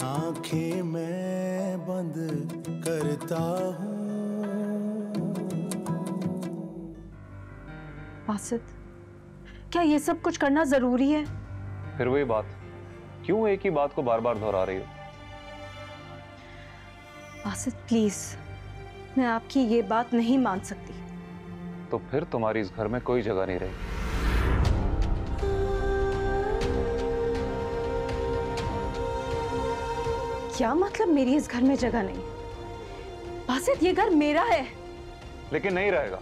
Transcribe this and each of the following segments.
आंखें मैं बंद करता हूँ। बासित, क्या ये सब कुछ करना जरूरी है? फिर वही बात, क्यों एक ही बात को बार बार दोहरा रही हो? बासित प्लीज, मैं आपकी ये बात नहीं मान सकती। तो फिर तुम्हारी इस घर में कोई जगह नहीं रही। क्या मतलब मेरी इस घर में जगह नहीं? बासित, ये घर मेरा है। लेकिन नहीं रहेगा।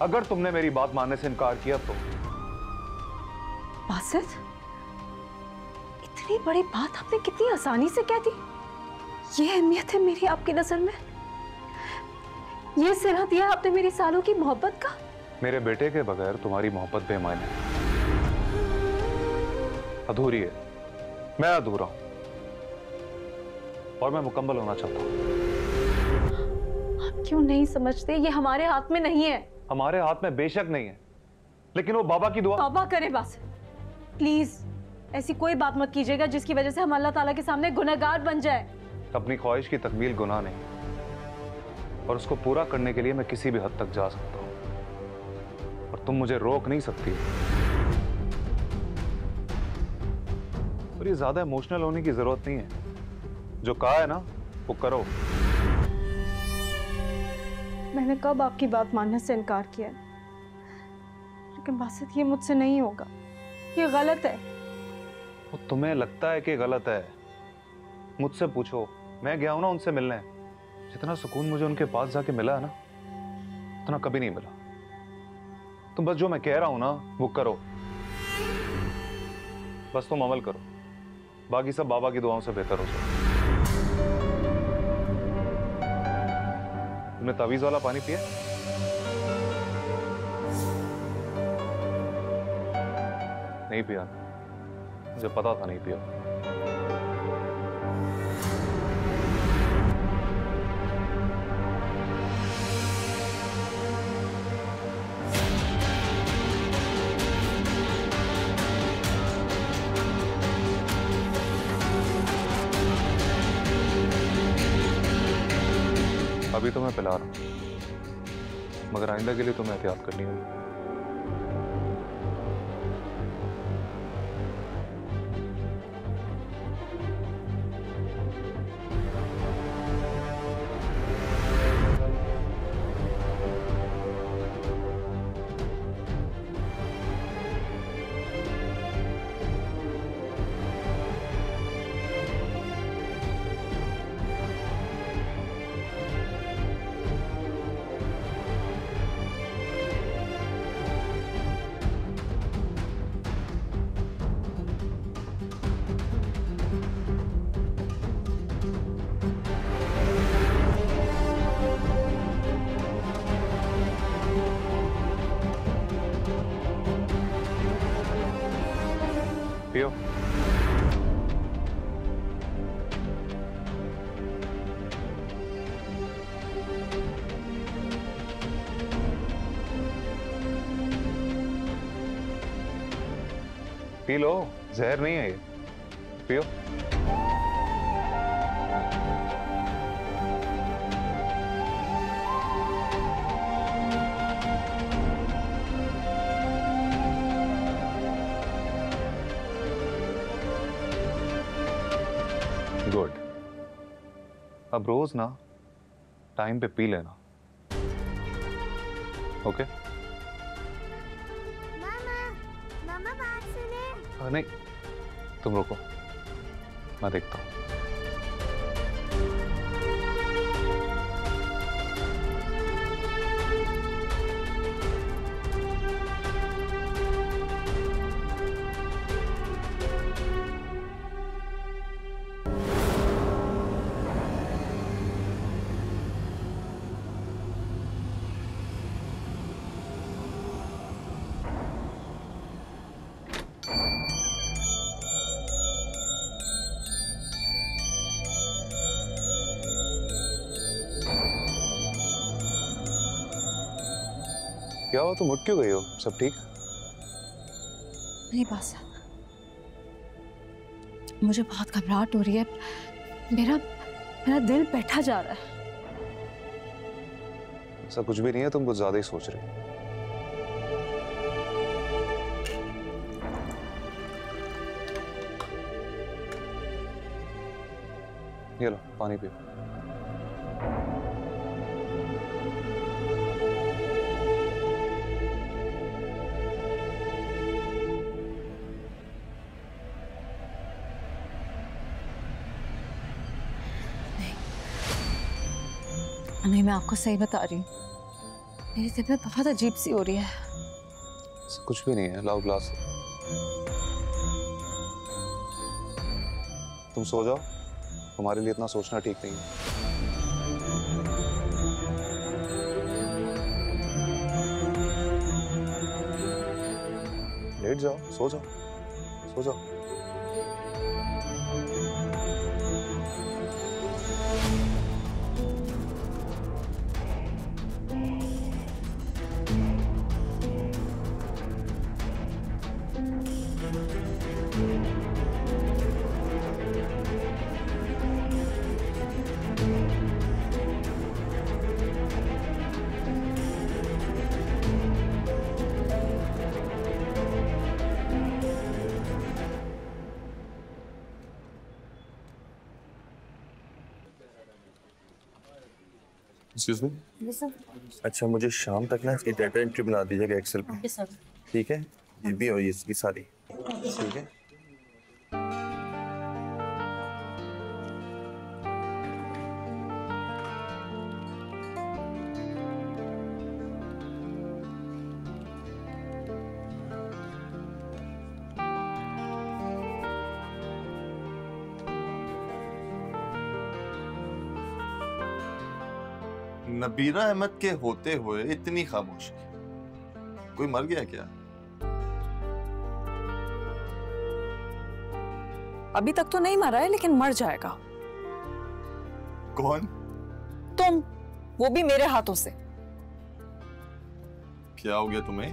अगर तुमने मेरी बात मानने से इनकार किया तो। बासित, इतनी बड़ी बात आपने कितनी आसानी से कह दी। ये अहमियत है मेरी आपकी नजर में? ये सिला दिया आपने मेरी सालों की मोहब्बत का? मेरे बेटे के बगैर तुम्हारी मोहब्बत बेमायने है, अधूरी है। मैं अधूरा हूं और मैं मुकम्मल होना चाहता हूं। आप क्यों नहीं समझते? ये हमारे हाथ में नहीं है। हमारे हाथ में बेशक नहीं है, लेकिन वो बाबा की दुआ। तौबा करें बस, प्लीज ऐसी कोई बात मत कीजिएगा जिसकी वजह से हम अल्लाह ताला के सामने गुनहगार बन जाए। अपनी ख्वाहिश की तकमील गुनाह नहीं, और उसको पूरा करने के लिए मैं किसी भी हद तक जा सकता हूं, और तुम मुझे रोक नहीं सकती। और ये ज्यादा इमोशनल होने की जरूरत नहीं है। जो कहा है ना वो करो। मैंने कब आपकी बात मानने से इनकार किया? लेकिन बासित, ये मुझसे नहीं होगा, ये गलत है। वो तुम्हें लगता है कि गलत है? मुझसे पूछो, मैं गया हूं ना उनसे मिलने, जितना सुकून मुझे उनके पास जाके मिला है ना, उतना कभी नहीं मिला। तुम बस जो मैं कह रहा हूं ना वो करो, बस तुम अमल करो, बाकी सब बाबा की दुआओं से बेहतर हो सकता। तुमने तावीज वाला पानी पिया? नहीं पिया, मुझे पता था नहीं पिया। अभी तो मैं पिला रहा हूं, मगर आइंदा के लिए तुम्हें एहतियात करनी होगी। पियो। पी लो, जहर नहीं है ये, पियो। गुड, अब रोज ना टाइम पे पी लेना, ओके? मामा बात सुने। नहीं, तुम रुको, मैं देखता हूं। क्या हुआ, तुम उठ क्यों गई हो? सब ठीक? नहीं बासा, मुझे बहुत घबराहट हो रही है। मेरा मेरा दिल बैठा जा रहा है। ऐसा कुछ भी नहीं है, तुम कुछ ज्यादा ही सोच रहे हो। ये लो पानी पियो। नहीं, मैं आपको सही बता रही हूँ, मेरी तबीयत बहुत अजीब सी हो रही है। ऐसा कुछ भी नहीं है, लाओ ग्लास। तुम सो जाओ, तुम्हारे लिए इतना सोचना ठीक नहीं है। लेट जाओ, सो जाओ, सो जाओ। Excuse me. अच्छा, मुझे शाम तक ना इसकी डाटा एंट्री बना दीजिएगा एक्सेल पे। ठीक है, ये भी और ये इसकी सारी। ठीक है। नबीरा अहमद के होते हुए इतनी खामोशी, कोई मर गया क्या? अभी तक तो नहीं मरा है, लेकिन मर जाएगा। कौन? तुम, वो भी मेरे हाथों से। क्या हो गया तुम्हें?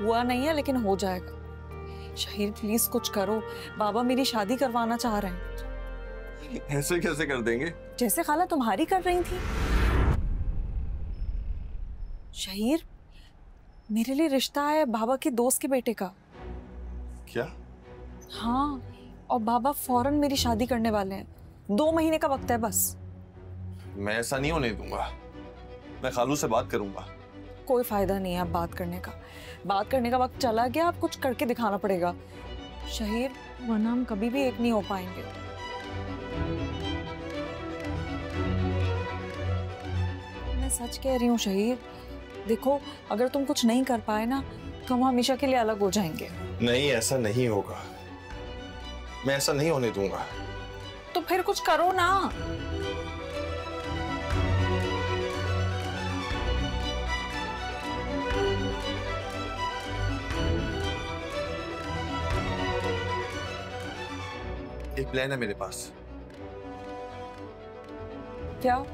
हुआ नहीं है, लेकिन हो जाएगा। शहीर प्लीज कुछ करो, बाबा मेरी शादी करवाना चाह रहे हैं। ऐसे कैसे कर देंगे? जैसे खाला तुम्हारी कर रही थी। शहीर, मेरे लिए रिश्ता है बाबा के दोस्त के बेटे का। क्या? हाँ, और बाबा फौरन मेरी शादी करने वाले हैं। 2 महीने का वक्त है बस। मैं ऐसा नहीं होने दूंगा। मैं खालू से बात करूंगा। कोई फायदा नहीं है अब बात करने का। बात करने का वक्त चला गया, अब कुछ करके दिखाना पड़ेगा शहीर, वरना हम कभी भी एक नहीं हो पाएंगे। मैं सच कह रही हूँ शहीर, देखो अगर तुम कुछ नहीं कर पाए ना तो हम हमेशा के लिए अलग हो जाएंगे। नहीं, ऐसा नहीं होगा। मैं ऐसा नहीं होने दूंगा। तो फिर कुछ करो ना। एक प्लान है मेरे पास। क्या?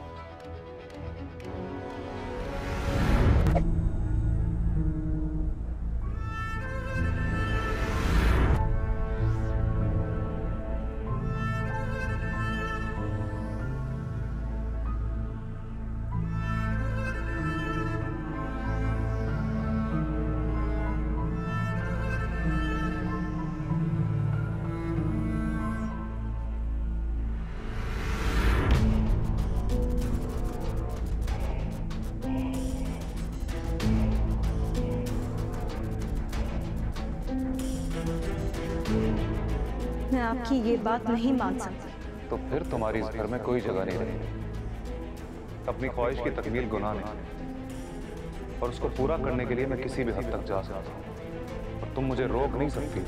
मैं आपकी ये बात नहीं मान सकती। तो फिर तुम्हारी इस घर में कोई जगह नहीं रही। अपनी ख्वाहिश की तकमील गुनाह नहीं, और उसको पूरा करने के लिए मैं किसी भी हद तक जा सकता हूँ, और तुम मुझे रोक नहीं सकती।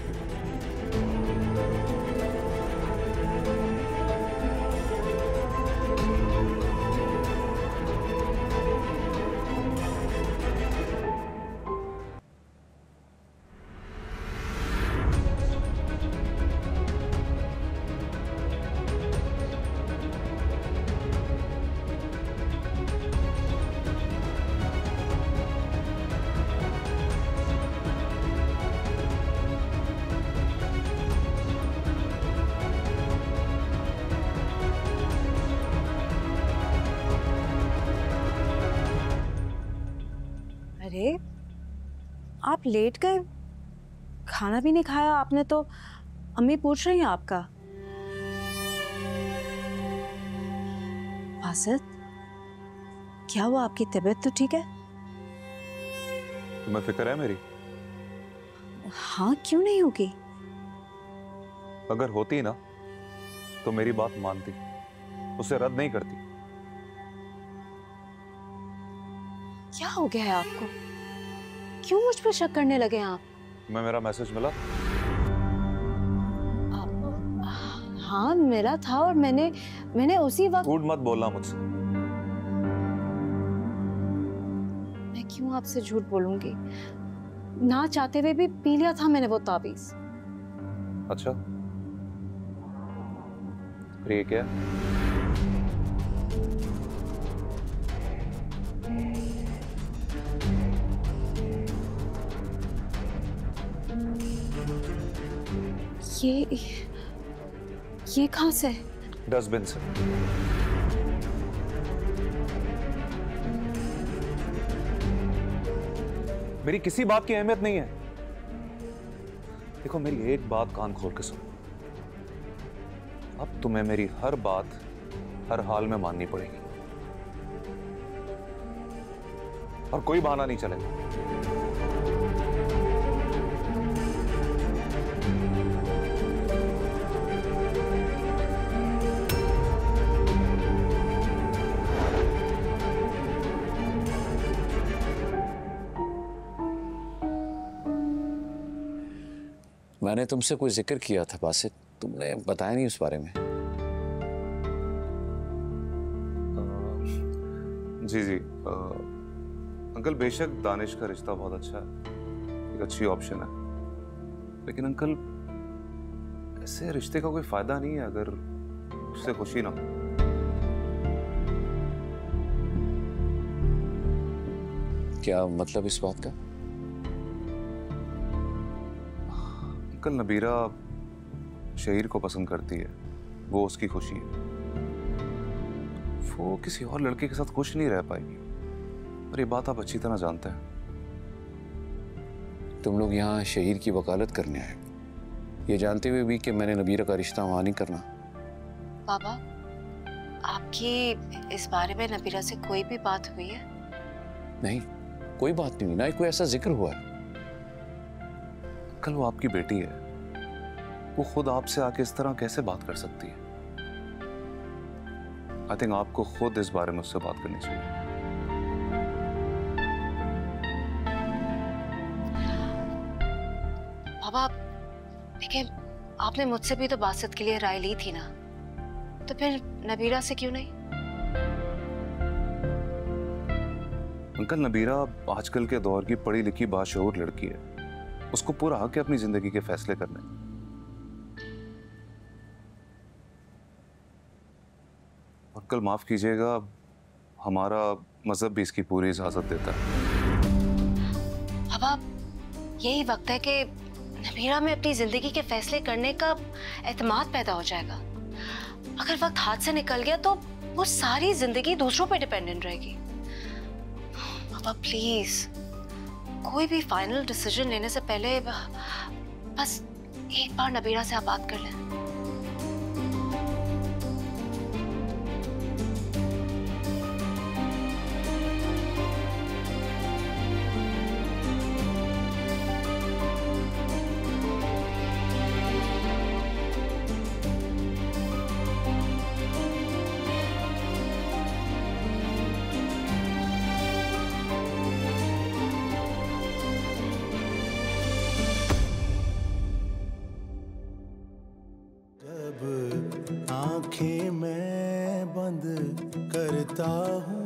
लेट गए, खाना भी नहीं खाया आपने तो अम्मी पूछ रही हैं आपका। बासित, क्या हुआ, आपकी तबीयत तो ठीक है? तुम्हें फिक्र है मेरी? हाँ, क्यों नहीं होगी? अगर होती ना तो मेरी बात मानती, उसे रद्द नहीं करती। क्या हो गया है आपको? क्यों मुझ पर शक करने लगे आप? मैं मेरा मैसेज मिला? हाँ मिला था और मैंने उसी वक्त। झूठ मत बोलना मुझसे। मैं क्यों आपसे झूठ बोलूंगी? ना चाहते हुए भी पी लिया था मैंने वो ताबीज। अच्छा, फिर ये क्या? ये कहां से? डस्टबिन से। मेरी किसी बात की अहमियत नहीं है। देखो, मेरी एक बात कान खोल के सुनो। अब तुम्हें मेरी हर बात हर हाल में माननी पड़ेगी और कोई बहाना नहीं चलेगा। मैंने तुमसे कोई जिक्र किया था बासित, तुमने बताया नहीं उस बारे में। जी जी अंकल, बेशक दानिश का रिश्ता बहुत अच्छा है, एक अच्छी ऑप्शन है, लेकिन अंकल ऐसे रिश्ते का कोई फायदा नहीं है अगर उससे खुशी ना हो। क्या मतलब इस बात का? अंकल, नबीरा शहीर को पसंद करती है, वो उसकी खुशी है। वो किसी और लड़के के साथ खुश नहीं रह पाएगी और ये बात आप अच्छी तरह जानते हैं। तुम लोग यहाँ शहीर की वकालत करने आए, ये जानते हुए भी कि मैंने नबीरा का रिश्ता वहां नहीं करना। बाबा, आपकी इस बारे में नबीरा से कोई भी बात हुई है? नहीं, कोई बात नहीं, ना ही कोई ऐसा जिक्र हुआ है। अंकल, वो आपकी बेटी है, वो खुद आपसे आके इस तरह कैसे बात कर सकती है? आई थिंक आपको खुद इस बारे में उससे बात करनी चाहिए। बाबा, देखिए, आपने मुझसे भी तो बासित के लिए राय ली थी ना, तो फिर नबीरा से क्यों नहीं? अंकल, नबीरा आजकल के दौर की पढ़ी लिखी बाशऊर लड़की है, उसको पूरा हक है अपनी जिंदगी के फैसले करने। अंकल, माफ कीजिएगा, हमारा मजहब भी इसकी पूरी इजाजत देता है। बाबा, यही वक्त है कि नबीरा में अपनी जिंदगी के फैसले करने का एतमाद पैदा हो जाएगा। अगर वक्त हाथ से निकल गया तो वो सारी जिंदगी दूसरों पे डिपेंडेंट रहेगी। बाबा प्लीज, कोई भी फाइनल डिसीजन लेने से पहले बस एक बार नबीरा से आप बात कर लें। जब आंखें मैं बंद करता हूँ